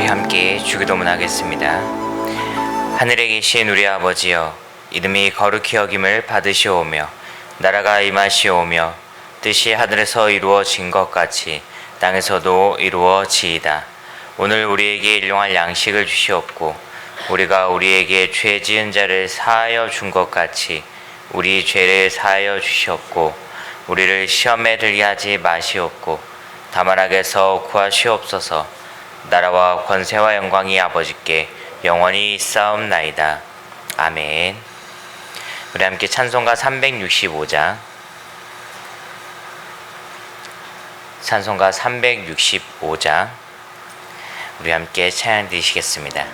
우리 함께 주기도문하겠습니다. 하늘에 계신 우리 아버지여, 이름이 거룩히 여김을 받으시오며 나라가 임하시오며 뜻이 하늘에서 이루어진 것 같이 땅에서도 이루어지이다. 오늘 우리에게 일용할 양식을 주시옵고 우리가 우리에게 죄 지은 자를 사하여 준 것 같이 우리 죄를 사하여 주시옵고 우리를 시험에 들게 하지 마시옵고 다만 악에서 구하시옵소서. 나라와 권세와 영광이 아버지께 영원히 있사옵나이다. 아멘. 우리 함께 찬송가 365장, 찬송가 365장 우리 함께 찬양 드리시겠습니다.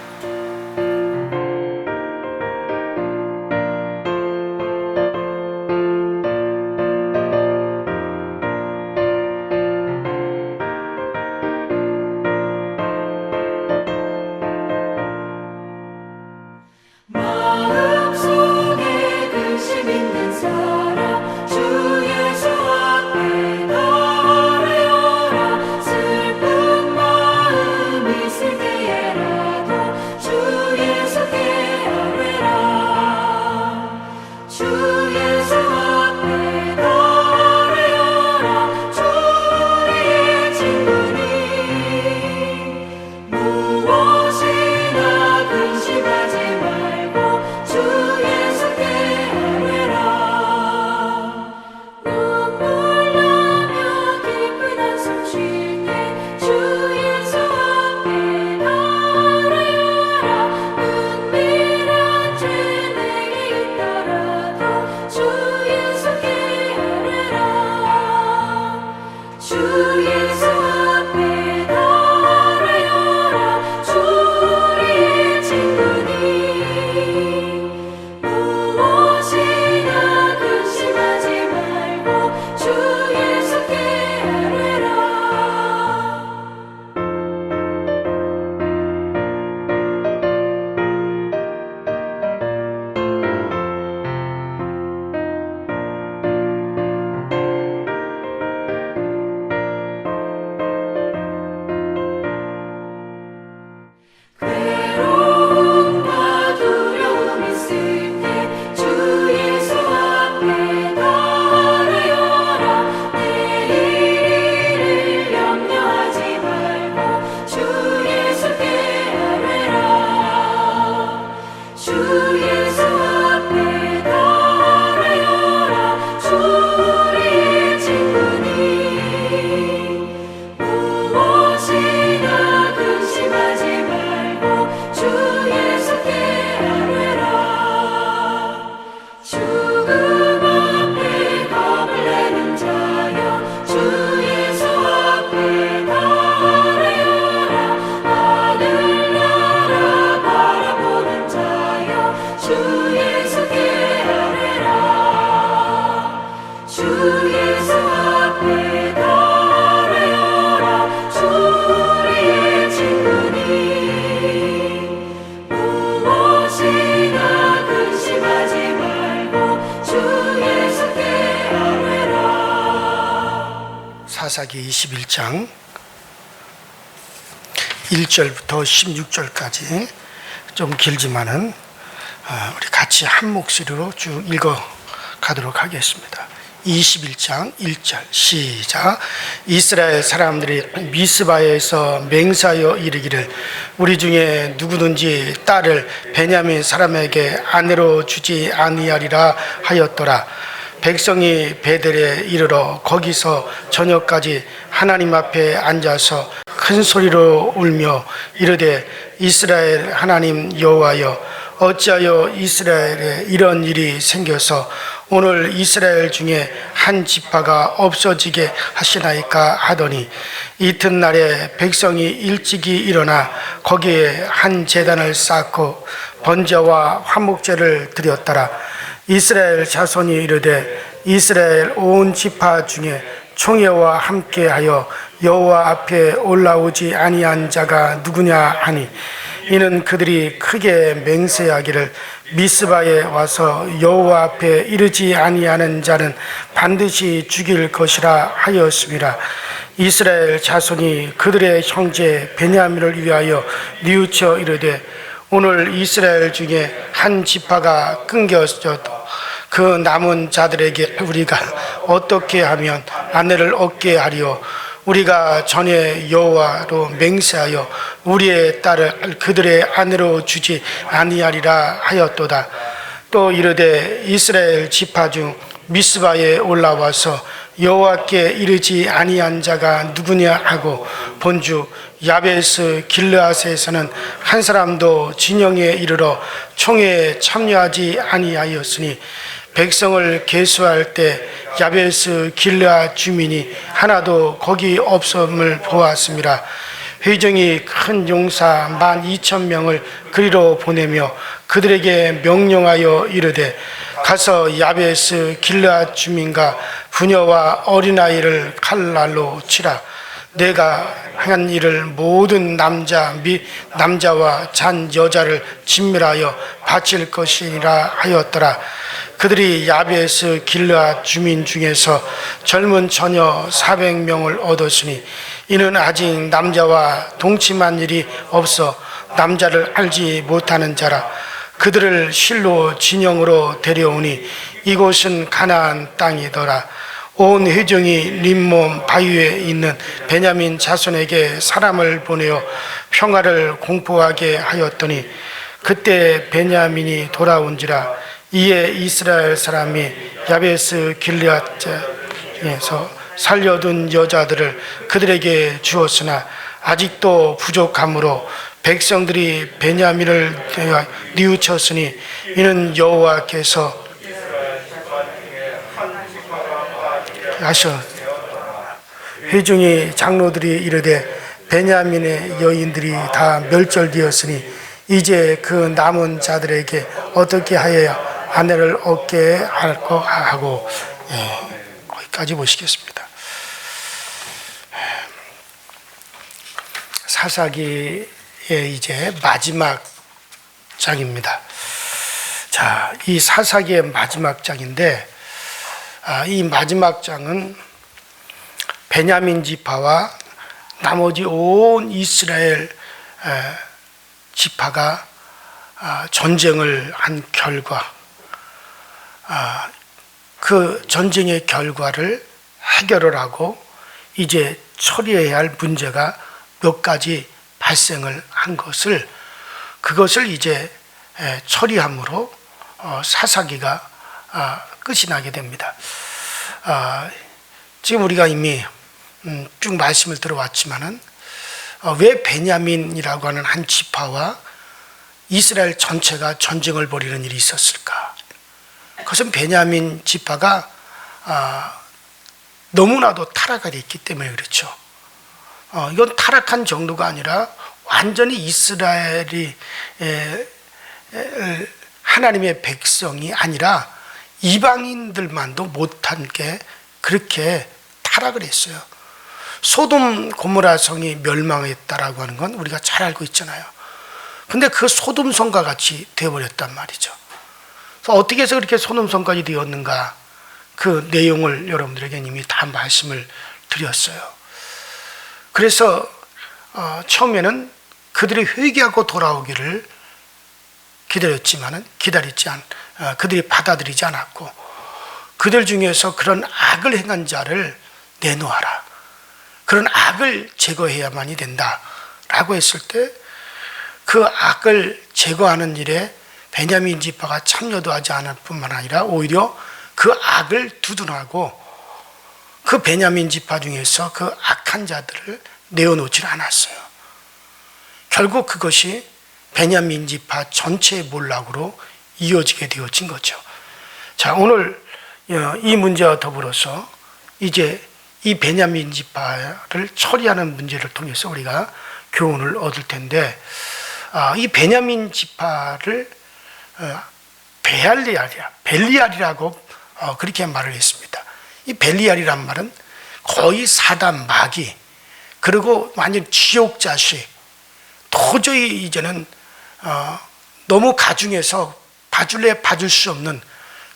사사기 21장 1절부터 16절까지 좀 길지만은 우리 같이 한 목소리로 쭉 읽어 가도록 하겠습니다. 21장 1절 시작. 이스라엘 사람들이 미스바에서 맹세하여 이르기를 우리 중에 누구든지 딸을 베냐민 사람에게 아내로 주지 아니하리라 하였더라. 백성이 베델에 이르러 거기서 저녁까지 하나님 앞에 앉아서 큰 소리로 울며 이르되 이스라엘 하나님 여호와여, 어찌하여 이스라엘에 이런 일이 생겨서 오늘 이스라엘 중에 한 지파가 없어지게 하시나이까 하더니 이튿날에 백성이 일찍이 일어나 거기에 한 제단을 쌓고 번제와 화목제를 드렸더라. 이스라엘 자손이 이르되 이스라엘 온 지파 중에 총회와 함께하여 여호와 앞에 올라오지 아니한 자가 누구냐 하니 이는 그들이 크게 맹세하기를 미스바에 와서 여호와 앞에 이르지 아니하는 자는 반드시 죽일 것이라 하였습니다. 이스라엘 자손이 그들의 형제 베냐민을 위하여 뉘우쳐 이르되 오늘 이스라엘 중에 한 지파가 끊겨져도 그 남은 자들에게 우리가 어떻게 하면 아내를 얻게 하리요. 우리가 전에 여호와로 맹세하여 우리의 딸을 그들의 아내로 주지 아니하리라 하였도다. 또 이르되 이스라엘 지파 중 미스바에 올라와서 여호와께 이르지 아니한 자가 누구냐 하고 본즉 야베스 길르앗에서는 한 사람도 진영에 이르러 총회에 참여하지 아니하였으니 백성을 계수할 때 야베스 길르앗 주민이 하나도 거기 없음을 보았습니다. 회중이 큰 용사 12,000명을 그리로 보내며 그들에게 명령하여 이르되 가서 야베스 길르앗 주민과 부녀와 어린아이를 칼날로 치라. 내가 한 일을 모든 남자와 잔 여자를 진멸하여 바칠 것이라 하였더라. 그들이 야베스 길르앗 주민 중에서 젊은 처녀 400명을 얻었으니 이는 아직 남자와 동침한 일이 없어 남자를 알지 못하는 자라. 그들을 실로 진영으로 데려오니 이곳은 가나안 땅이더라. 온 회중이 림몬 바위에 있는 베냐민 자손에게 사람을 보내어 평화를 공포하게 하였더니 그때 베냐민이 돌아온지라. 이에 이스라엘 사람이 야베스 길르앗에서 살려둔 여자들을 그들에게 주었으나 아직도 부족하므로 백성들이 베냐민을 뉘우쳤으니 이는 여호와께서 하셔. 회중이 장로들이 이르되 베냐민의 여인들이 다 멸절되었으니 이제 그 남은 자들에게 어떻게 하여야 아내를 얻게 할까 하고, 거기까지 보시겠습니다. 사사기의 이제 마지막 장입니다. 자, 이 사사기의 마지막 장인데, 이 마지막 장은 베냐민 지파와 나머지 온 이스라엘 지파가 전쟁을 한 결과, 그 전쟁의 결과를 해결을 하고 이제 처리해야 할 문제가 몇 가지 발생을 한 것을, 그것을 이제 처리함으로 사사기가 끝이 나게 됩니다. 지금 우리가 이미 쭉 말씀을 들어왔지만은 왜 베냐민이라고 하는 한 지파와 이스라엘 전체가 전쟁을 벌이는 일이 있었을까? 그것은 베냐민 지파가 너무나도 타락이 됐기 때문에 그렇죠. 이건 타락한 정도가 아니라 완전히 이스라엘이 하나님의 백성이 아니라 이방인들만도 못한 게 그렇게 타락을 했어요. 소돔 고모라 성이 멸망했다라고 하는 건 우리가 잘 알고 있잖아요. 근데 그 소돔 성과 같이 되어버렸단 말이죠. 그래서 어떻게 해서 그렇게 소돔 성까지 되었는가, 그 내용을 여러분들에게 이미 다 말씀을 드렸어요. 그래서 처음에는 그들이 회개하고 돌아오기를 기다렸지만은 그들이 받아들이지 않았고, 그들 중에서 그런 악을 행한 자를 내놓아라, 그런 악을 제거해야만이 된다라고 했을 때, 그 악을 제거하는 일에 베냐민 지파가 참여도 하지 않을 뿐만 아니라 오히려 그 악을 두둔하고 그 베냐민 지파 중에서 그 악한 자들을 내어놓지 않았어요. 결국 그것이 베냐민 지파 전체의 몰락으로 이어지게 되어진 거죠. 자, 오늘 이 문제와 더불어서 이제 이 베냐민 지파를 처리하는 문제를 통해서 우리가 교훈을 얻을 텐데, 이 베냐민 지파를 벨리알이라고 그렇게 말을 했습니다. 이 벨리알이란 말은 거의 사단 마귀, 그리고 완전 지옥 자식, 도저히 이제는 너무 가중해서 봐줄 수 없는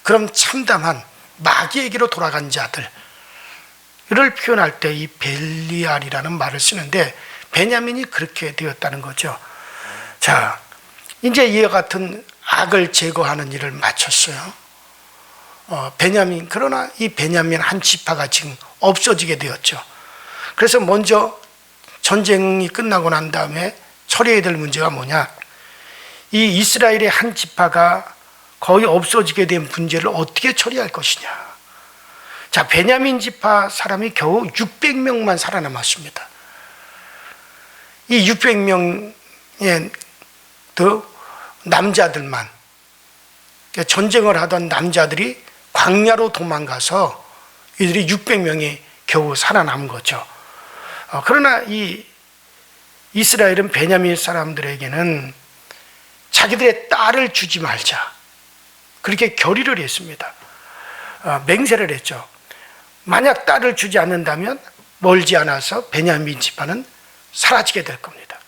그런 참담한 마귀에게로 돌아간 자들, 표현할 때 이 벨리알이라는 말을 쓰는데 베냐민이 그렇게 되었다는 거죠. 자, 이제 이와 같은 악을 제거하는 일을 마쳤어요. 베냐민, 그러나 이 베냐민 한 지파가 지금 없어지게 되었죠. 그래서 먼저 전쟁이 끝나고 난 다음에 처리해야 될 문제가 뭐냐? 이 이스라엘의 한 지파가 거의 없어지게 된 문제를 어떻게 처리할 것이냐? 자, 베냐민 지파 사람이 겨우 600명만 살아남았습니다. 이 600명의 남자들만, 전쟁을 하던 남자들이 광야로 도망가서 이들이 600명이 겨우 살아남은 거죠. 그러나 이 이스라엘은 베냐민 사람들에게는 자기들의 딸을 주지 말자, 그렇게 결의를 했습니다. 맹세를 했죠. 만약 딸을 주지 않는다면 멀지 않아서 베냐민 지파는 사라지게 될 겁니다.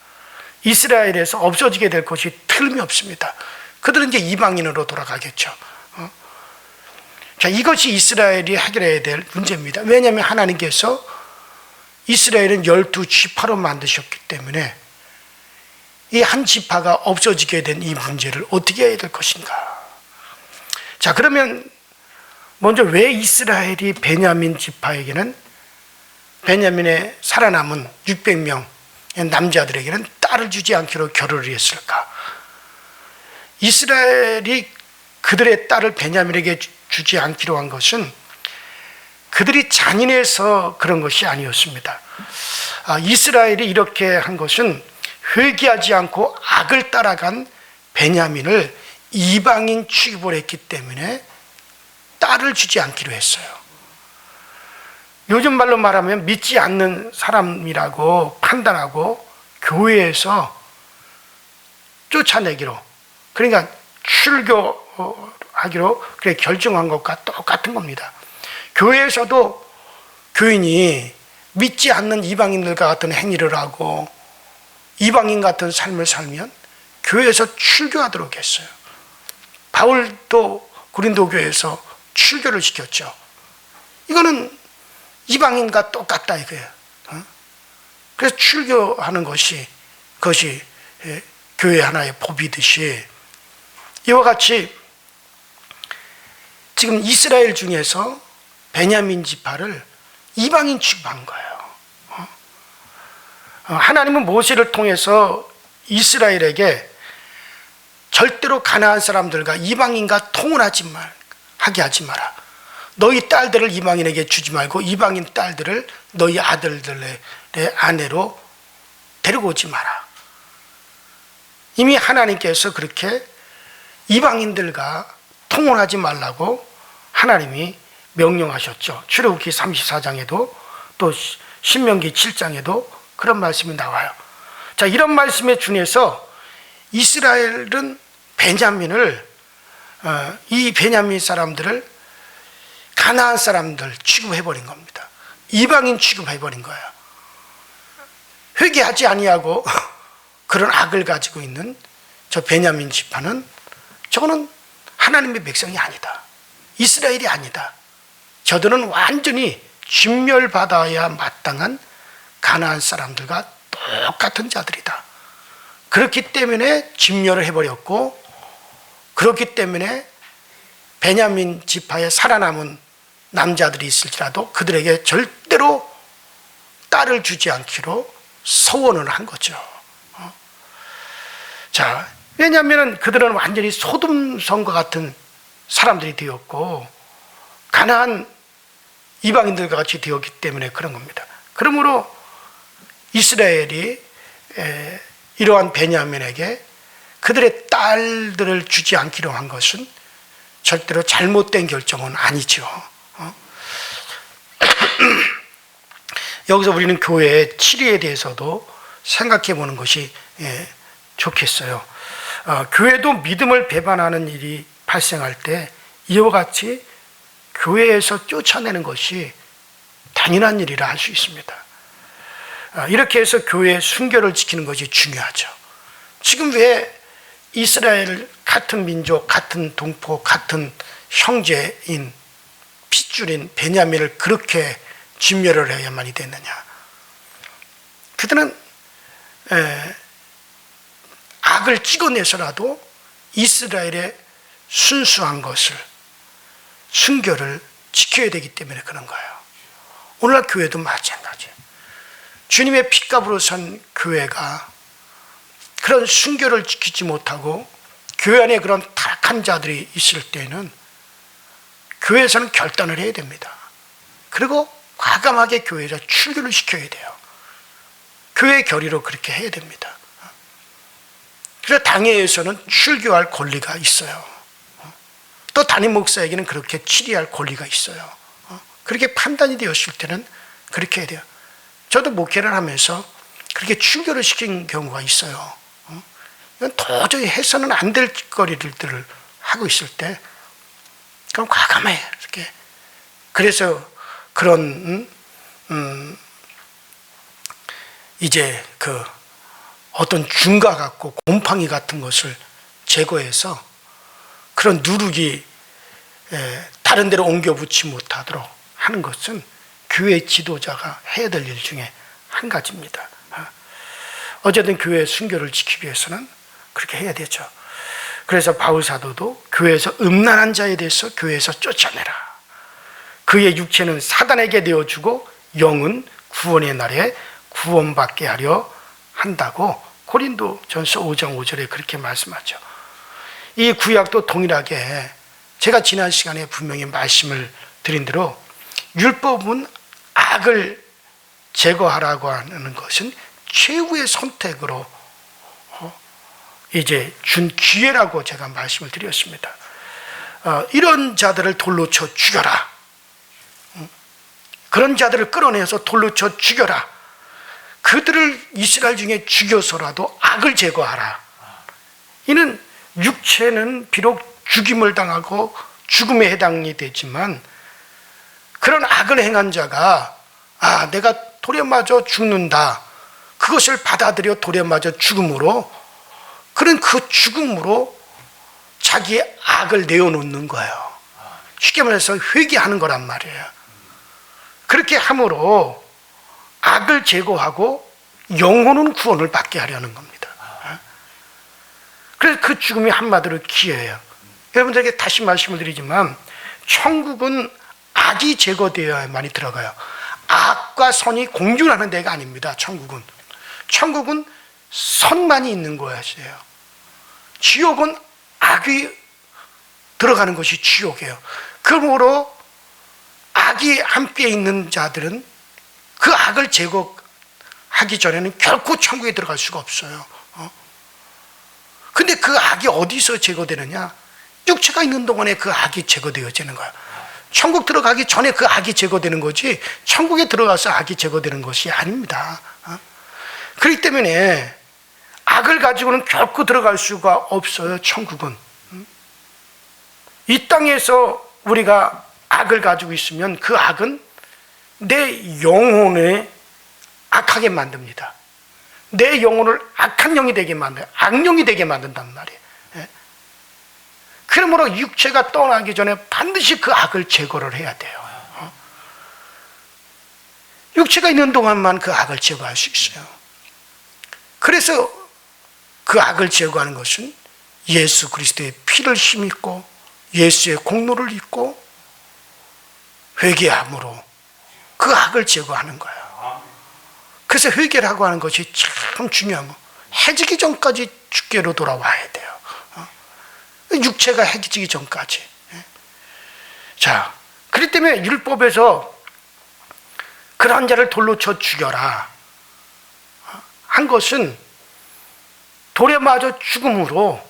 이스라엘에서 없어지게 될 것이 틀림이 없습니다. 그들은 이제 이방인으로 돌아가겠죠. 자, 이것이 이스라엘이 해결해야 될 문제입니다. 왜냐하면 하나님께서 이스라엘은 12지파로 만드셨기 때문에 이 한 지파가 없어지게 된 이 문제를 어떻게 해야 될 것인가. 자, 그러면 먼저 왜 이스라엘이 베냐민 지파에게는, 베냐민의 살아남은 600명 남자들에게는 딸을 주지 않기로 결의를 했을까? 이스라엘이 그들의 딸을 베냐민에게 주지 않기로 한 것은 그들이 잔인해서 그런 것이 아니었습니다. 이스라엘이 이렇게 한 것은 회개하지 않고 악을 따라간 베냐민을 이방인 취급을 했기 때문에 딸을 주지 않기로 했어요. 요즘 말로 말하면 믿지 않는 사람이라고 판단하고 교회에서 쫓아내기로, 그러니까 출교하기로 그렇게 결정한 것과 똑같은 겁니다. 교회에서도 교인이 믿지 않는 이방인들과 같은 행위를 하고 이방인 같은 삶을 살면 교회에서 출교하도록 했어요. 바울도 고린도 교회에서 출교를 시켰죠. 이거는 이방인과 똑같다 이거예요. 그래서 출교하는 것이 교회 하나의 법이듯이, 이와 같이 지금 이스라엘 중에서 베냐민 지파를 이방인 취급한 거예요. 하나님은 모세를 통해서 이스라엘에게 절대로 가나안 사람들과 이방인과 통혼하지 하게 하지 마라. 너희 딸들을 이방인에게 주지 말고 이방인 딸들을 너희 아들들의 아내로 데리고 오지 마라. 이미 하나님께서 그렇게 이방인들과 통혼하지 말라고 하나님이 명령하셨죠. 출애굽기 34장에도 또 신명기 7장에도 그런 말씀이 나와요. 자, 이런 말씀에 준해서 이스라엘은 베냐민을, 이 베냐민 사람들을 가나안 사람들 취급해버린 겁니다. 이방인 취급해버린 거예요. 회개하지 아니하고 그런 악을 가지고 있는 저 베냐민 지파는, 저거는 하나님의 백성이 아니다. 이스라엘이 아니다. 저들은 완전히 진멸받아야 마땅한 가나안 사람들과 똑같은 자들이다. 그렇기 때문에 진멸을 해버렸고, 그렇기 때문에 베냐민 지파에 살아남은 남자들이 있을지라도 그들에게 절대로 딸을 주지 않기로 서원을 한 거죠. 자, 왜냐하면 그들은 완전히 소돔성과 같은 사람들이 되었고 가나안 이방인들과 같이 되었기 때문에 그런 겁니다. 그러므로 이스라엘이 이러한 베냐민에게 그들의 딸들을 주지 않기로 한 것은 절대로 잘못된 결정은 아니죠. 여기서 우리는 교회의 치리에 대해서도 생각해 보는 것이 좋겠어요. 교회도 믿음을 배반하는 일이 발생할 때 이와 같이 교회에서 쫓아내는 것이 당연한 일이라 할 수 있습니다. 이렇게 해서 교회의 순결을 지키는 것이 중요하죠. 지금 왜 이스라엘 같은 민족, 같은 동포, 같은 형제인 핏줄인 베냐민을 그렇게 진멸을 해야만이 됐느냐? 그들은 악을 찍어내서라도 이스라엘의 순수한 것을, 순결을 지켜야 되기 때문에 그런 거예요. 오늘날 교회도 마찬가지예요. 주님의 핏값으로 산 교회가 그런 순결을 지키지 못하고 교회 안에 그런 타락한 자들이 있을 때는 교회에서는 결단을 해야 됩니다. 그리고 과감하게 교회에서 출교를 시켜야 돼요. 교회 결의로 그렇게 해야 됩니다. 그래서 당회에서는 출교할 권리가 있어요. 또 담임 목사에게는 그렇게 치리할 권리가 있어요. 그렇게 판단이 되었을 때는 그렇게 해야 돼요. 저도 목회를 하면서 그렇게 출교를 시킨 경우가 있어요. 이건 도저히 해서는 안 될 거리들을 하고 있을 때 그럼 과감해 이렇게. 그래서 그런 이제 그 어떤 중가 같고 곰팡이 같은 것을 제거해서 그런 누룩이 다른 데로 옮겨 붙지 못하도록 하는 것은 교회 지도자가 해야 될 일 중에 한 가지입니다. 어쨌든 교회의 순결을 지키기 위해서는 그렇게 해야 되죠. 그래서 바울 사도도 교회에서 음란한 자에 대해서 교회에서 쫓아내라. 그의 육체는 사단에게 내어주고 영은 구원의 날에 구원받게 하려 한다고 고린도전서 5장 5절에 그렇게 말씀하죠. 이 구약도 동일하게 제가 지난 시간에 분명히 말씀을 드린 대로 율법은 악을 제거하라고 하는 것은 최후의 선택으로 이제 준 기회라고 제가 말씀을 드렸습니다. 이런 자들을 돌로 쳐 죽여라. 그런 자들을 끌어내서 돌로 쳐 죽여라. 그들을 이스라엘 중에 죽여서라도 악을 제거하라. 이는 육체는 비록 죽임을 당하고 죽음에 해당이 되지만 그런 악을 행한 자가 내가 돌에 맞아 죽는다. 그것을 받아들여 돌에 맞아 죽음으로 그런 그 죽음으로 자기의 악을 내어놓는 거예요. 쉽게 말해서 회개하는 거란 말이에요. 그렇게 함으로 악을 제거하고 영혼은 구원을 받게 하려는 겁니다. 그래서 그 죽음이 한마디로 기회예요. 여러분들에게 다시 말씀을 드리지만 천국은 악이 제거되어야만이 들어가요. 악과 선이 공존하는 데가 아닙니다. 천국은 선만이 있는 것이에요. 지옥은 악이 들어가는 것이 지옥이에요. 그러므로 악이 함께 있는 자들은 그 악을 제거하기 전에는 결코 천국에 들어갈 수가 없어요. 근데 그 악이 어디서 제거되느냐? 육체가 있는 동안에 그 악이 제거되어지는 거예요. 천국 들어가기 전에 그 악이 제거되는 거지 천국에 들어가서 악이 제거되는 것이 아닙니다. 그렇기 때문에 악을 가지고는 결코 들어갈 수가 없어요. 천국은. 이 땅에서 우리가 악을 가지고 있으면 그 악은 내 영혼을 악하게 만듭니다. 내 영혼을 악한 영이 되게 만들어요. 악령이 되게 만든단 말이에요. 그러므로 육체가 떠나기 전에 반드시 그 악을 제거를 해야 돼요. 육체가 있는 동안만 그 악을 제거할 수 있어요. 그래서 그 악을 제거하는 것은 예수 그리스도의 피를 힘입고 예수의 공로를 입고 회개함으로 그 악을 제거하는 거예요. 그래서 회개라고 하는 것이 참 중요한 거. 해지기 전까지 주께로 돌아와야 돼요. 육체가 해지기 전까지. 자, 그렇기 때문에 율법에서 그런 자를 돌로 쳐 죽여라 한 것은 돌에 맞아 죽음으로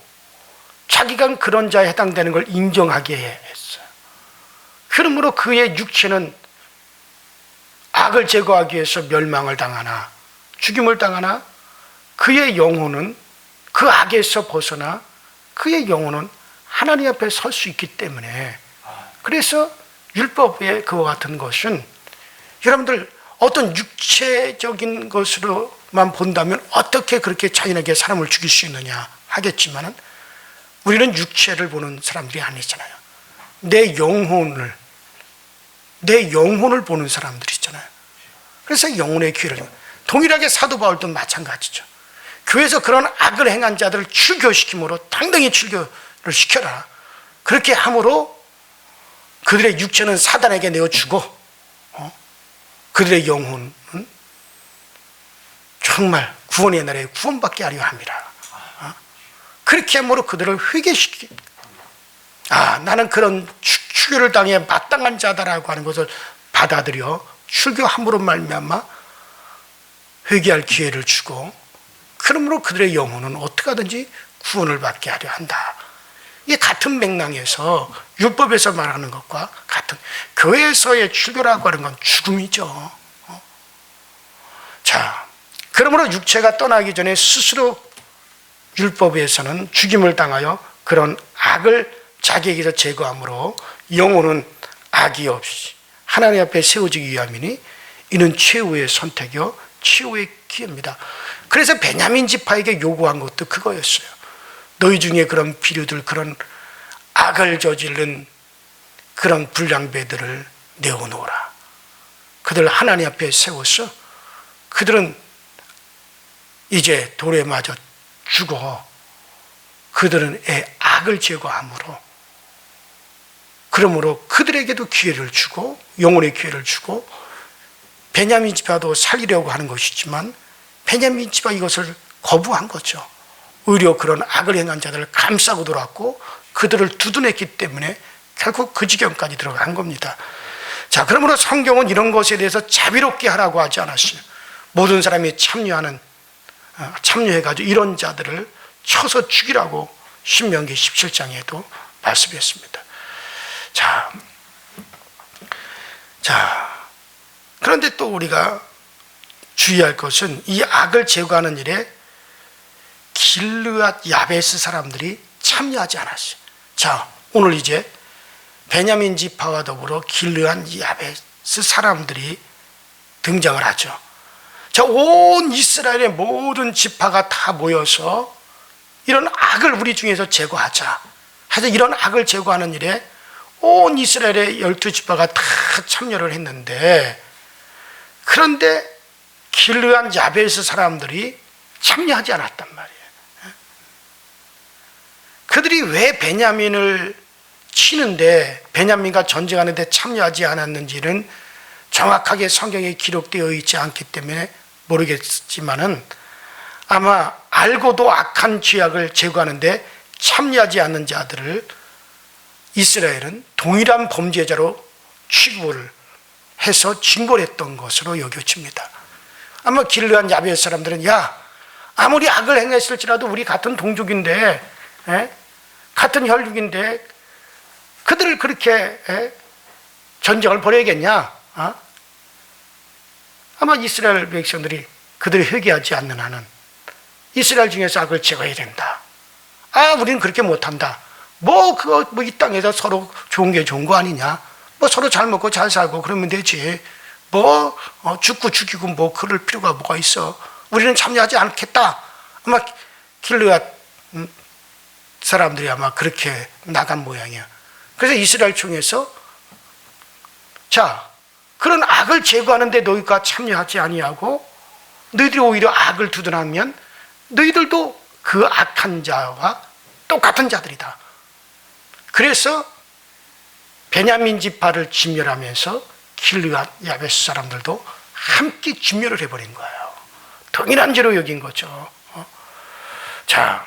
자기가 그런 자에 해당되는 걸 인정하게 했어요. 그러므로 그의 육체는 악을 제거하기 위해서 멸망을 당하나 죽임을 당하나 그의 영혼은 그 악에서 벗어나 그의 영혼은 하나님 앞에 설 수 있기 때문에 그래서 율법의 그와 같은 것은 여러분들 어떤 육체적인 것으로만 본다면 어떻게 그렇게 잔인하게 사람을 죽일 수 있느냐 하겠지만은 우리는 육체를 보는 사람들이 아니잖아요. 내 영혼을 내 영혼을 보는 사람들 있잖아요. 그래서 영혼의 기회를, 동일하게 사도 바울도 마찬가지죠. 교회에서 그런 악을 행한 자들을 출교시킴으로 당당히 출교를 시켜라. 그렇게 함으로 그들의 육체는 사단에게 내어주고 그들의 영혼은 정말 구원의 날에 구원받게 하려 합니다. 그렇게 함으로 그들을 회개시키, 나는 그런 출교를 당해 마땅한 자다라고 하는 것을 받아들여 출교함으로 말미암아 회개할 기회를 주고, 그러므로 그들의 영혼은 어떻게 하든지 구원을 받게 하려 한다. 이게 같은 맥락에서 율법에서 말하는 것과 같은, 교회에서의 출교라고 하는 건 죽음이죠. 자, 그러므로 육체가 떠나기 전에 스스로 율법에서는 죽임을 당하여 그런 악을 자기에게서 제거함으로 영혼은 악이 없이 하나님 앞에 세워지기 위함이니 이는 최후의 선택이요 최후의 기회입니다. 그래서 베냐민 지파에게 요구한 것도 그거였어요. 너희 중에 그런 비류들, 그런 악을 저지른 그런 불량배들을 내어놓으라. 그들 하나님 앞에 세워서 그들은 이제 돌에 맞아 죽어 그들은 악을 제거함으로, 그러므로 그들에게도 기회를 주고 영혼의 기회를 주고, 베냐민 지파도 살리려고 하는 것이지만 베냐민 지파 이것을 거부한 거죠. 오히려 그런 악을 행한 자들을 감싸고 돌았고 그들을 두둔했기 때문에 결국 그 지경까지 들어간 겁니다. 자, 그러므로 성경은 이런 것에 대해서 자비롭게 하라고 하지 않았어요. 모든 사람이 참여해가지고 이런 자들을 쳐서 죽이라고 신명기 17장에도 말씀했습니다. 자, 그런데 또 우리가 주의할 것은 이 악을 제거하는 일에 길르앗 야베스 사람들이 참여하지 않았어요. 자, 오늘 이제 베냐민 지파와 더불어 길르앗 야베스 사람들이 등장을 하죠. 자, 온 이스라엘의 모든 지파가 다 모여서 이런 악을 우리 중에서 제거하자 해서 이런 악을 제거하는 일에 온 이스라엘의 12지파가 다 참여를 했는데, 그런데 길르앗 야베스 사람들이 참여하지 않았단 말이에요. 그들이 왜 베냐민을 치는데, 베냐민과 전쟁하는데 참여하지 않았는지는 정확하게 성경에 기록되어 있지 않기 때문에 모르겠지만은, 아마 알고도 악한 죄악을 제거하는데 참여하지 않는 자들을 이스라엘은 동일한 범죄자로 취급을 해서 징벌했던 것으로 여겨집니다. 아마 길르앗 야베스 사람들은, 야, 아무리 악을 행했을지라도 우리 같은 동족인데, 같은 혈육인데 그들을 그렇게 전쟁을 벌여야겠냐? 아마 이스라엘 백성들이 그들을 회개하지 않는 한은 이스라엘 중에서 악을 제거해야 된다. 우리는 그렇게 못한다. 이 땅에서 서로 좋은 게 좋은 거 아니냐? 서로 잘 먹고 잘 살고 그러면 되지. 죽고 죽이고 그럴 필요가 뭐가 있어? 우리는 참여하지 않겠다. 아마 길르앗 사람들이 아마 그렇게 나간 모양이야. 그래서 이스라엘 중에서, 자, 그런 악을 제거하는데 너희가 참여하지 아니하고 너희들이 오히려 악을 두둔하면 너희들도 그 악한 자와 똑같은 자들이다. 그래서 베냐민 지파를 진멸하면서 길르앗 야베스 사람들도 함께 진멸을 해버린 거예요. 동일한 죄로 여긴 거죠. 자,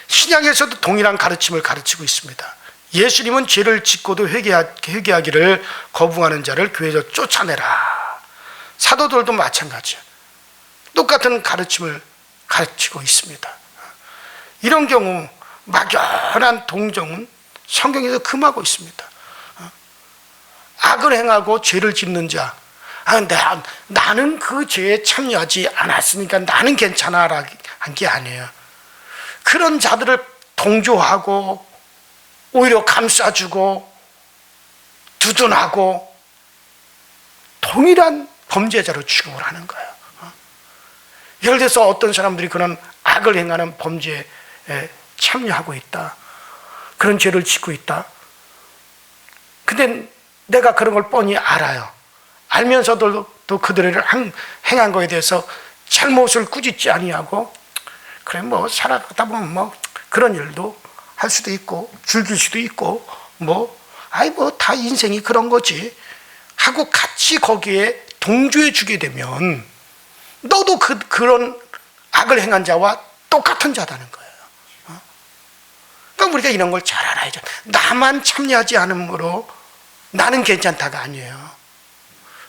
신약에서도 동일한 가르침을 가르치고 있습니다. 예수님은 죄를 짓고도 회개하기를 거부하는 자를 교회에서 쫓아내라. 사도들도 마찬가지예요. 똑같은 가르침을 가르치고 있습니다. 이런 경우 막연한 동정은 성경에서 금하고 있습니다. 악을 행하고 죄를 짓는 자, 나는 그 죄에 참여하지 않았으니까 나는 괜찮아 라는 게 아니에요. 그런 자들을 동조하고 오히려 감싸주고 두둔하고 동일한 범죄자로 취급을 하는 거예요. 예를 들어서 어떤 사람들이 그런 악을 행하는 범죄에 참여하고 있다. 그런 죄를 짓고 있다. 근데 내가 그런 걸 뻔히 알아요. 알면서도 또 그들을 행한 거에 대해서 잘못을 꾸짖지 아니하고, 그래 뭐 살아가다 보면 뭐 그런 일도 할 수도 있고 즐길 수도 있고 뭐 다 인생이 그런 거지 하고 같이 거기에 동조해 주게 되면 너도 그런 악을 행한 자와 똑같은 자다는 거예요. 그러니까 우리가 이런 걸 잘 알아야죠. 나만 참여하지 않으므로 나는 괜찮다가 아니에요.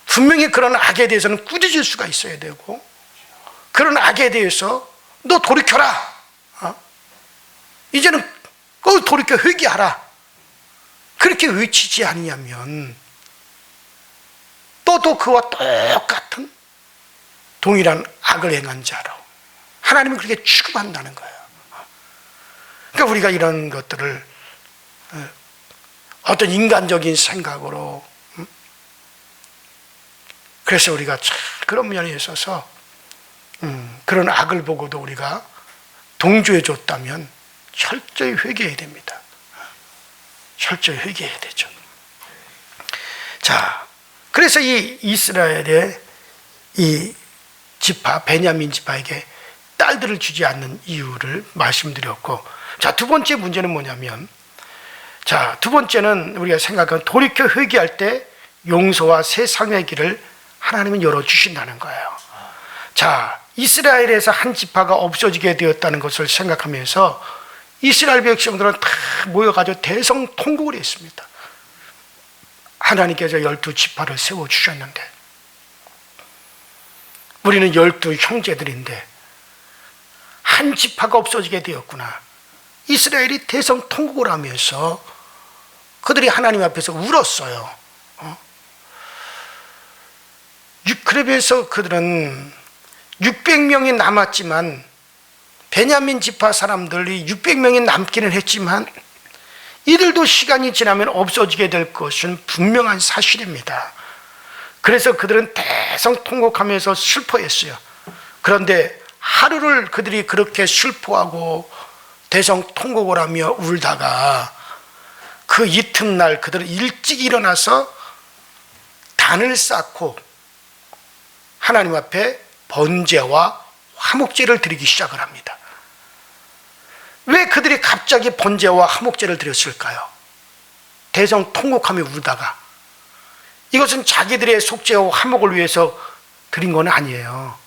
분명히 그런 악에 대해서는 꾸짖을 수가 있어야 되고, 그런 악에 대해서 너 돌이켜라. 이제는 돌이켜 회개하라. 그렇게 외치지 아니냐면 또도 그와 똑같은 동일한 악을 행한 자로 하나님은 그렇게 취급한다는 거예요. 그러니까 우리가 이런 것들을 어떤 인간적인 생각으로, 그래서 우리가 참 그런 면에 있어서 그런 악을 보고도 우리가 동조해 줬다면 철저히 회개해야 됩니다. 철저히 회개해야 되죠. 자, 그래서 이 이스라엘의 이 지파, 베냐민 지파에게 딸들을 주지 않는 이유를 말씀드렸고, 자, 두 번째 문제는 뭐냐면, 자, 두 번째는 우리가 생각하는 돌이켜 회개할 때 용서와 세상의 길을 하나님은 열어주신다는 거예요. 자, 이스라엘에서 한 지파가 없어지게 되었다는 것을 생각하면서 이스라엘 백성들은 다 모여가지고 대성통곡을 했습니다. 하나님께서 12지파를 세워주셨는데 우리는 12 형제들인데 한 지파가 없어지게 되었구나. 이스라엘이 대성통곡을 하면서 그들이 하나님 앞에서 울었어요. 그러면서 그들은 600명이 남았지만, 베냐민 지파 사람들이 600명이 남기는 했지만 이들도 시간이 지나면 없어지게 될 것은 분명한 사실입니다. 그래서 그들은 대성통곡하면서 슬퍼했어요. 그런데 하루를 그들이 그렇게 슬퍼하고 대성통곡을 하며 울다가 그 이튿날 그들은 일찍 일어나서 단을 쌓고 하나님 앞에 번제와 화목제를 드리기 시작을 합니다. 왜 그들이 갑자기 번제와 화목제를 드렸을까요? 대성통곡하며 울다가. 이것은 자기들의 속죄와 화목을 위해서 드린 건 아니에요.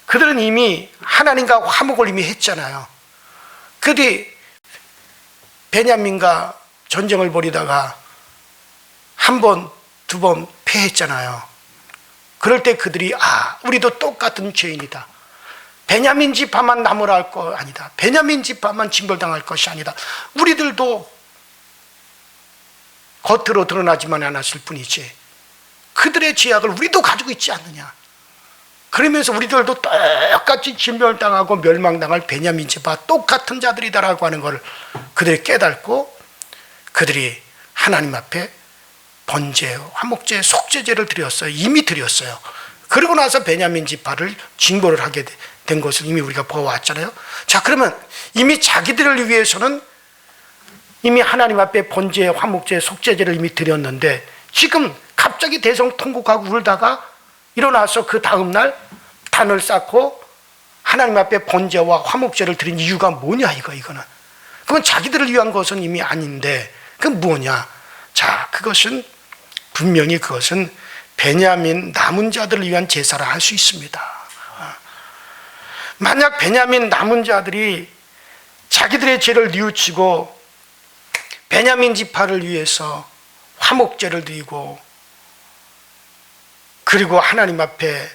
그들은 이미 하나님과 화목을 이미 했잖아요. 그들이 베냐민과 전쟁을 벌이다가 한 번, 두 번 패했잖아요. 그럴 때 그들이 우리도 똑같은 죄인이다. 베냐민 지파만 남으라 할 거 아니다. 베냐민 지파만 징벌당할 것이 아니다. 우리들도 겉으로 드러나지만 않았을 뿐이지 그들의 죄악을 우리도 가지고 있지 않느냐. 그러면서 우리들도 똑같이 징벌당하고 멸망당할 베냐민 지파 똑같은 자들이다라고 하는 것을 그들이 깨닫고 그들이 하나님 앞에 번제, 화목제, 속죄제를 드렸어요. 이미 드렸어요. 그러고 나서 베냐민 지파를 징벌을 하게 된 것을 이미 우리가 보아왔잖아요. 자, 그러면 이미 자기들을 위해서는 이미 하나님 앞에 번제, 화목제, 속죄제를 이미 드렸는데 지금 갑자기 대성통곡하고 울다가 일어나서 그 다음날 단을 쌓고 하나님 앞에 번제와 화목제를 드린 이유가 뭐냐 이거는. 그건 자기들을 위한 것은 이미 아닌데 그건 뭐냐. 자, 그것은 분명히 그것은 베냐민 남은 자들을 위한 제사라 할 수 있습니다. 만약 베냐민 남은 자들이 자기들의 죄를 뉘우치고 베냐민 지파를 위해서 화목제를 드리고 그리고 하나님 앞에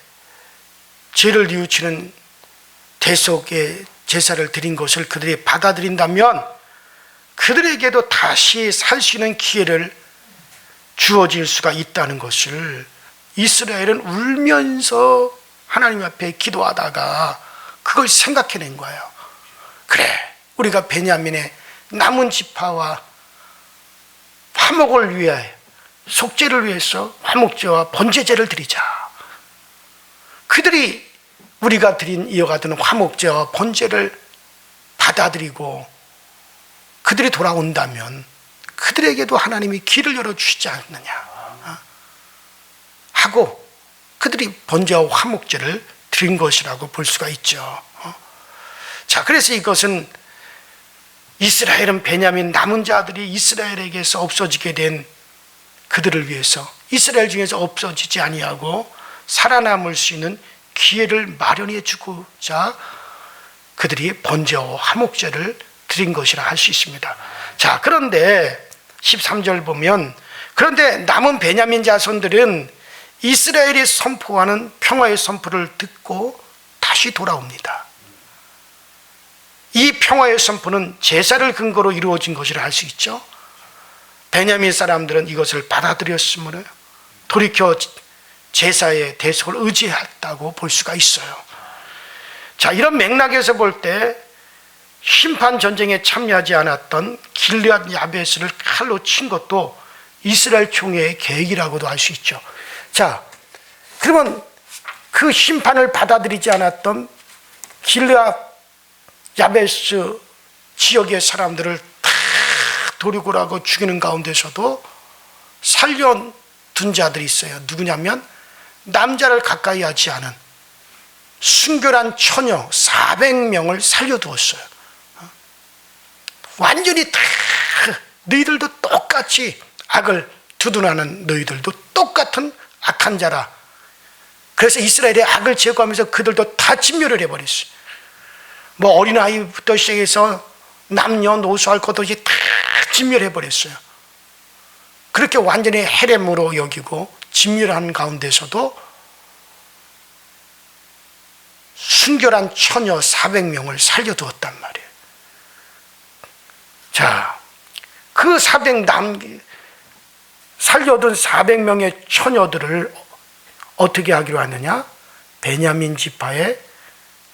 죄를 뉘우치는 대속의 제사를 드린 것을 그들이 받아들인다면 그들에게도 다시 살 수 있는 기회를 주어질 수가 있다는 것을 이스라엘은 울면서 하나님 앞에 기도하다가 그걸 생각해낸 거예요. 그래, 우리가 베냐민의 남은 지파와 화목을 위해 속죄를 위해서 화목제와 번제제를 드리자. 그들이 우리가 드린 이어가던 화목제와 번제를 받아들이고 그들이 돌아온다면 그들에게도 하나님이 길을 열어주시지 않느냐 하고 그들이 번제와 화목제를 드린 것이라고 볼 수가 있죠. 자, 그래서 이것은 이스라엘은 베냐민 남은 자들이 이스라엘에게서 없어지게 된 그들을 위해서 이스라엘 중에서 없어지지 아니하고 살아남을 수 있는 기회를 마련해 주고자 그들이 번제와 화목제를 드린 것이라 할 수 있습니다. 자, 그런데 13절 보면 그런데 남은 베냐민 자손들은 이스라엘이 선포하는 평화의 선포를 듣고 다시 돌아옵니다. 이 평화의 선포는 제사를 근거로 이루어진 것이라 할 수 있죠. 베냐민 사람들은 이것을 받아들였으므로 돌이켜 제사의 대속을 의지했다고 볼 수가 있어요. 자, 이런 맥락에서 볼 때 심판 전쟁에 참여하지 않았던 길르앗 야베스를 칼로 친 것도 이스라엘 총회의 계획이라고도 할 수 있죠. 자, 그러면 그 심판을 받아들이지 않았던 길르앗 야베스 지역의 사람들을 다 도륙을 죽이는 가운데서도 살려둔 자들이 있어요. 누구냐면 남자를 가까이 하지 않은 순결한 처녀 400명을 살려두었어요. 완전히 다 너희들도 똑같이 악을 두둔하는 너희들도 똑같은 악한 자라. 그래서 이스라엘의 악을 제거하면서 그들도 다 진멸을 해버렸어요. 뭐 어린아이부터 시작해서 남녀노소할 것 없이 다 진멸해버렸어요. 그렇게 완전히 헤렘으로 여기고 진멸하는 가운데서도 순결한 처녀 400명을 살려두었단 말이에요. 자, 그 살려둔 400명의 처녀들을 어떻게 하기로 하느냐? 베냐민 지파의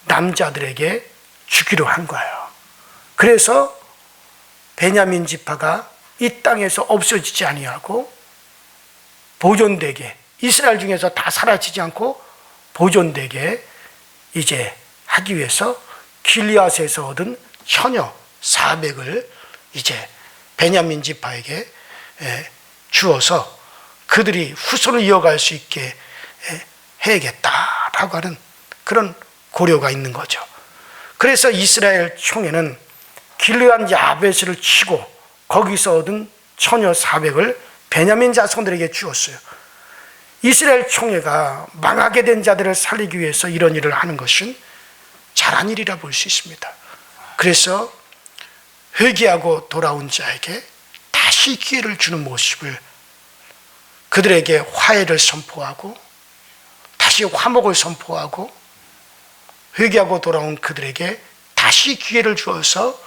남자들에게 주기로 한 거예요. 그래서 베냐민 지파가 이 땅에서 없어지지 아니하고 보존되게, 이스라엘 중에서 다 사라지지 않고 보존되게 이제 하기 위해서 길리앗에서 얻은 처녀 400을 이제 베냐민 지파에게 주어서 그들이 후손을 이어갈 수 있게 해야겠다라고 하는 그런 고려가 있는 거죠. 그래서 이스라엘 총회는 길르앗 야베스를 치고 거기서 얻은 처녀 400을 베냐민 자손들에게 주었어요. 이스라엘 총회가 망하게 된 자들을 살리기 위해서 이런 일을 하는 것은 잘한 일이라 볼 수 있습니다. 그래서 회개하고 돌아온 자에게 다시 기회를 주는 모습을, 그들에게 화해를 선포하고 다시 화목을 선포하고 회개하고 돌아온 그들에게 다시 기회를 주어서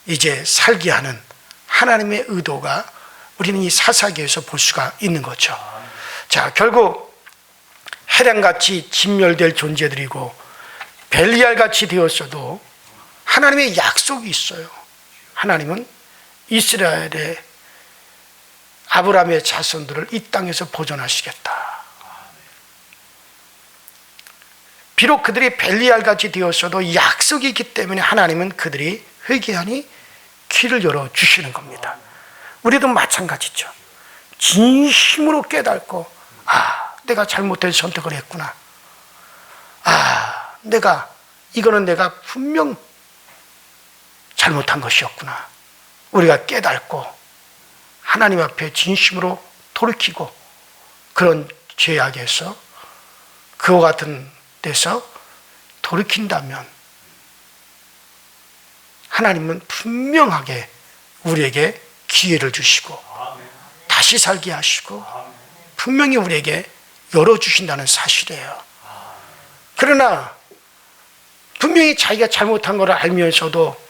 이제 살게 하는 하나님의 의도가 우리는 이 사사기에서 볼 수가 있는 거죠. 자, 결국 헤렘같이 진멸될 존재들이고 벨리알같이 되었어도 하나님의 약속이 있어요. 하나님은 이스라엘의 아브라함의 자손들을 이 땅에서 보존하시겠다. 비록 그들이 벨리알같이 되었어도 약속이 있기 때문에 하나님은 그들이 회개하니 길을 열어주시는 겁니다. 우리도 마찬가지죠. 진심으로 깨닫고, 내가 잘못된 선택을 했구나. 이거는 내가 분명 잘못한 것이었구나. 우리가 깨닫고 하나님 앞에 진심으로 돌이키고 그런 죄악에서 그와 같은 데서 돌이킨다면 하나님은 분명하게 우리에게 기회를 주시고 다시 살게 하시고 분명히 우리에게 열어주신다는 사실이에요. 그러나 분명히 자기가 잘못한 것을 알면서도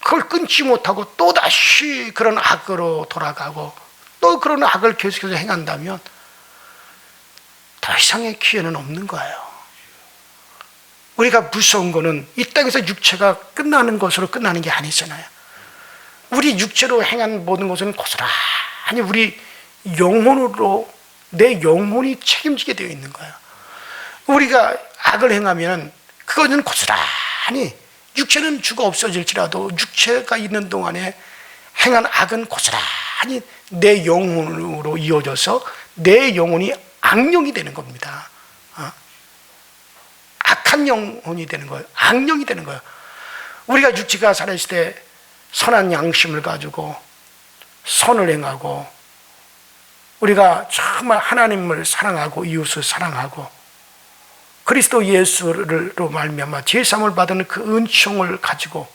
그걸 끊지 못하고 또다시 그런 악으로 돌아가고 또 그런 악을 계속해서 행한다면 더 이상의 기회는 없는 거예요. 우리가 무서운 거는 이 땅에서 육체가 끝나는 것으로 끝나는 게 아니잖아요. 우리 육체로 행한 모든 것은 고스란히 우리 영혼으로, 내 영혼이 책임지게 되어 있는 거예요. 우리가 악을 행하면 그거는 고스란히, 육체는 죽어 없어질지라도 육체가 있는 동안에 행한 악은 고스란히 내 영혼으로 이어져서 내 영혼이 악령이 되는 겁니다. 악한 영혼이 되는 거예요. 악령이 되는 거예요. 우리가 육체가 살아있을 때 선한 양심을 가지고 선을 행하고 우리가 정말 하나님을 사랑하고 이웃을 사랑하고 그리스도 예수로 말미암아 제사함을 받은 그 은총을 가지고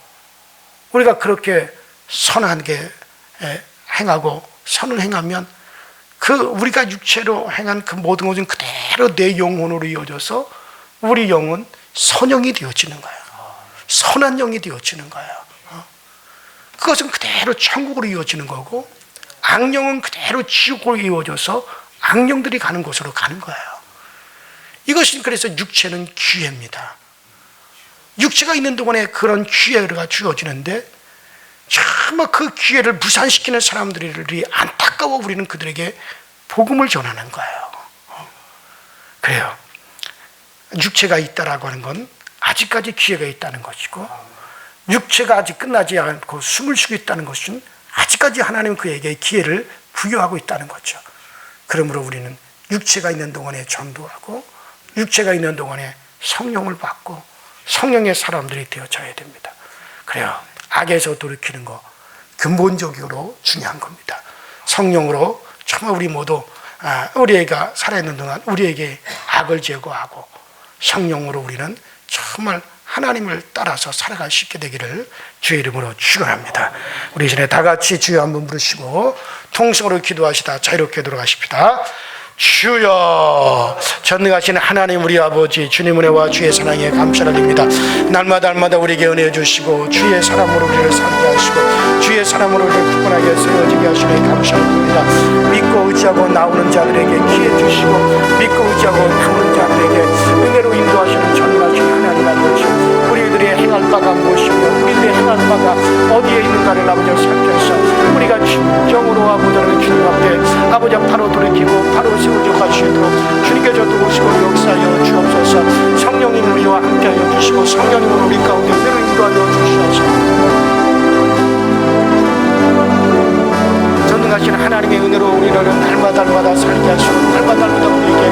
우리가 그렇게 선하게 행하고 선을 행하면 그 우리가 육체로 행한 그 모든 것은 그대로 내 영혼으로 이어져서 우리 영은 선영이 되어지는 거예요. 선한 영이 되어지는 거예요. 그것은 그대로 천국으로 이어지는 거고 악령은 그대로 지옥으로 이어져서 악령들이 가는 곳으로 가는 거예요. 이것이 그래서 육체는 기회입니다. 육체가 있는 동안에 그런 기회가 주어지는데 정말 그 기회를 무산시키는 사람들이 안타까워 우리는 그들에게 복음을 전하는 거예요. 그래요. 육체가 있다라고 하는 건 아직까지 기회가 있다는 것이고 육체가 아직 끝나지 않고 숨을 쉬고 있다는 것은 아직까지 하나님은 그에게 기회를 부여하고 있다는 거죠. 그러므로 우리는 육체가 있는 동안에 전도하고 육체가 있는 동안에 성령을 받고 성령의 사람들이 되어져야 됩니다. 그래요. 악에서 돌이키는 거 근본적으로 중요한 겁니다. 성령으로 정말 우리 모두 우리가 살아있는 동안 우리에게 악을 제거하고 성령으로 우리는 정말 하나님을 따라서 살아갈 수 있게 되기를 주의 이름으로 축원합니다. 우리 이전에 다 같이 주여 한번 부르시고 통성으로 기도하시다 자유롭게 돌아가십시다. 주여, 전능하신 하나님 우리 아버지 주님 은혜와 주의 사랑에 감사를 드립니다. 날마다 우리에게 은혜 주시고 주의 사람으로 우리를 살게 하시고 주의 사람으로 우리를 굳건하게 세워지게 하시니 감사를 드립니다. 믿고 의지하고 나오는 자들에게 기회 주시고 믿고 의지하고 나오는 자들에게 은혜로 인도하시는 전능하신 하나님 아버지, 우리들이 행할 바가 무엇이며 우리들이 행할 바가 어디에 있는가를 아버지 살펴서 우리가 진정으로 아버지를 주님 앞에 아버지 바로 돌이키고 바로 세워져 가시도록 주님께서 도우시고 역사하여 주옵소서. 성령님 우리와 함께하여 주시고 성령님을 우리 가운데 때로 인도하여 주시옵소서. 전능하신 하나님의 은혜로 우리를 날마다 살게 하시고 날마다 우리에게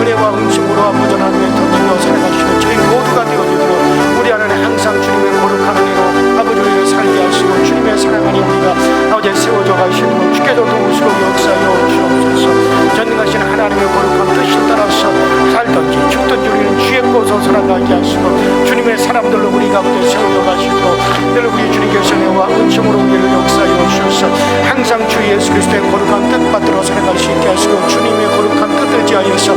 은혜와 은총으로 아버지 하나님의 던지며 살아가시고 저희 모두가 되어지도록 우리 안에 항상 주님의 거룩한 은혜로 아버지 우리를 살게 하시고 주님의 사랑 안에 우리가 아버지 세워져 가시도록 주께서 도우시고 역사하여 주옵소서. 전능하신 하나님의 거룩한 뜻을 따라서 살든지 죽든지 우리는 주의 것으로 살아가게 하시고 주님의 사람들로 우리가 아버지 세워져 가시도록 늘 우리 주님께서 은혜와 은총으로 우리를 역사하여 주셔서 항상 주 예수 그리스도의 거룩한 뜻 받들어 살아갈 수 있게 하시고 주님의 거룩한 뜻을 지하여서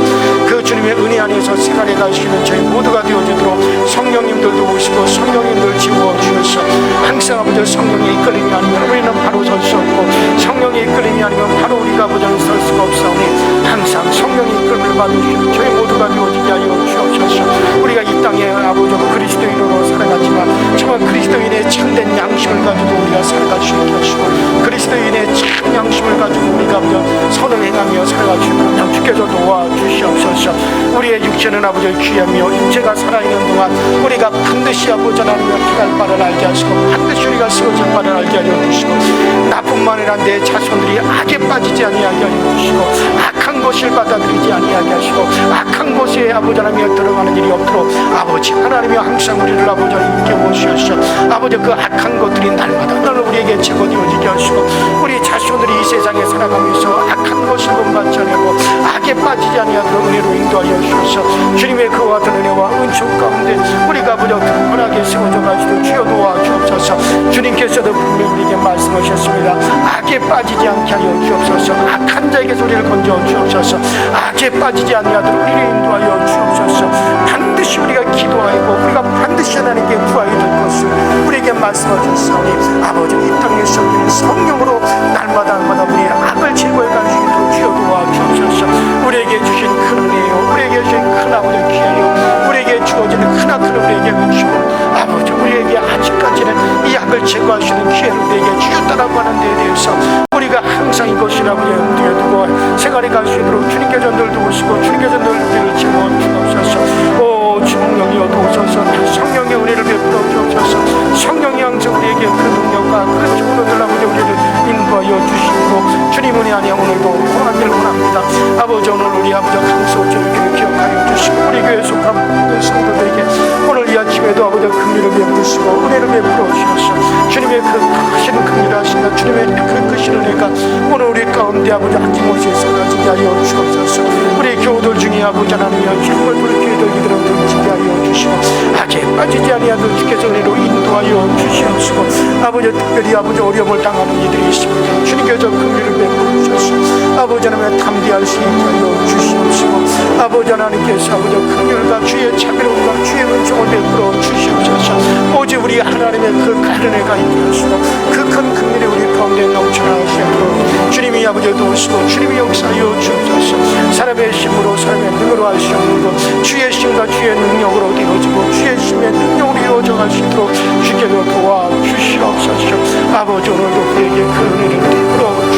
그 주님의 은혜 안에서 생활해 가시는 저희 모두가 되어지도록 성령님들도 오시고 성령님들 지워 주셔서 항상 아버지 성령의 이끌림이 아니면 우리는 바로 설 수 없고 성령의 이끌림이 아니면 바로 우리가 아버지 설 수가 없사오니 항상 성령의 이끌림을 받으시고 저희 모두가 되어지게 하여 주옵소서. 우리가 이 땅에 아버지 그리스도인으로 살아가지만 정말 그리스도인의 참된 양심을 가지고 우리가 살아갈 수 있게 하시고 그리스도인의 참 양심을 가지고 우리가 선을 행하며 살아갈 수 있도록 주께서 도와주시옵소서. 우리의 육체는 아버지 귀하며 육체가 살아있는 동안 우리가 반드시 아버지 하나님의 행할 바를 알게 하시고 반드시 우리가 세워질 바를 알게 하여 주시고 나뿐만 아니라 내 자손들이 악에 빠지지 아니하게 하여 주시고 악한 것을 받아들이지 아니하게 하시고 악한 것에 아버지 하나님이 들어가는 일이 없도록 아버지 하나님이 항상 우리를 아버지 하나님 깨워주셔서 아버지 그 악한 것들이 날마다 우리에게 제거되어지게 하시고 우리 자손들이 이 세상에 살아가면서 악한 것을 본받지 않고 악에 빠지지 아니하도록 은혜로 인도하여 주셔서 주님의 그와 같은 은혜와 은총 가운데 우리가 아버지 굳건하게 세워져 가시도록 주여 도와주옵소서. 주님께서도 분명히 우리에게 말씀하셨습니다. 악에 빠지지 않게 하여 주옵소서. 악한 자에게서 우리를 건져 주옵소서. 악에 빠지지 아니하도록 우리를 인도하여 주옵소서. 반드시 우리가 기도하고 우리가 반드시 하나님께 구하게 될 것을 우리에게 말씀하셨사오니 아버지 이 땅에서 우리는 성령으로 날마다 우리의 악을 제거해 갈 수 있도록 주여 도와주옵소서. 우리에게 주신 큰 은혜요 우리에게 주신 큰 아버지 귀하여 우리에게 주어지는 크나큰 우리에게 은총을 아버지 우리에게 아직까지는 이 악을 제거할 수 있는 기회를 우리에게 주셨다라고 하는 데에 대해서 우리가 항상 이것을 아버지의 염두에 두고 생활해 갈 수 있도록 주님께서 늘 도우시고 주님께서 늘 우리를 지워 주옵소서. 하나님의 그 신은혜가 오늘 우리 가운데 아버지 아낌없이 쏟아지게 하여 주옵소서. 우리 교우들 중에 아버지 하나님의 힘을 부르게 되기를 던지게 하여 주시고 악에 빠지지 아니하도록 주께서 은혜로 인도하여 주시옵시고 아버지 특별히 아버지 어려움을 당하는 이들이 있습니다. 주님께서 긍휼을 베풀어 주셔서 아버지 하나님의 담대할 수 있게 하여 주시옵시고 아버지 하나님께서 아버지 긍휼과 주의 자비로움과 주의 은총을 베풀어 주시옵소서. 오직 우리 하나님의 그 가른애가 있게 하시고 그 큰 긍휼이 우리 가운데 넘쳐나시도록 주님이 아버지 도우시고 주님이 역사하여 주옵소서. 사람의 힘으로 사람의 능으로 할 수 없는 것 주의 힘과 주의 능력으로 이루어지고 주의 힘의 능력으로 이루어져 갈 수 있도록 주께서 도와주시옵소서. 아버지 오늘도 우리에게 그 은혜를 베풀어